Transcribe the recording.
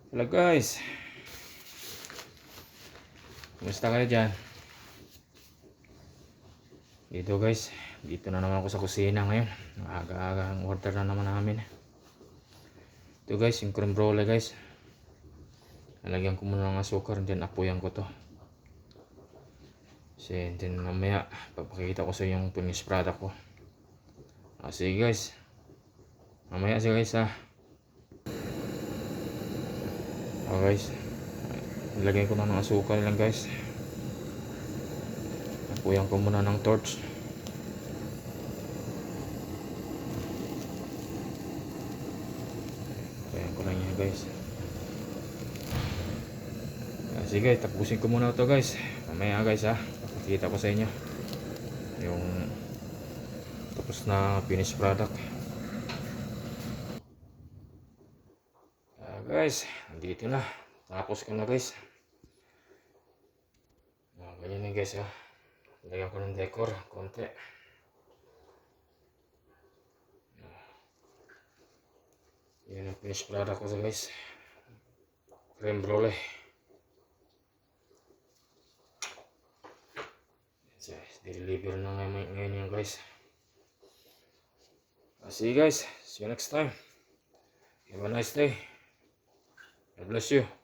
Hello guys, kumusta kayo dyan? Dito na naman ako sa kusina ngayon. Aga-aga ang order na naman namin. Ito guys, yung creme brulee guys. Nalagyan ko muna ng asukar, then apuyan ko to. Then mamaya papakita ko sa yung finished product ko. Sige guys, mamaya guys ha. Guys, nilagyan ko na ng asukal lang guys. Apuyan ko muna ng torch. Apuyan ko lang yan guys. Sige, tapusin ko muna ito guys. Mamaya guys ha, papakita ko sa inyo yung tapos na finished product. Guys, nandito na. Tapos ko na guys. Ganyan na guys ha. Lagyan ko ng decor, konti. Yan ang finished product ko guys. Creme brulee. Deliver na ngayon yan guys. See you guys. See you next time. Have a nice day. God bless you.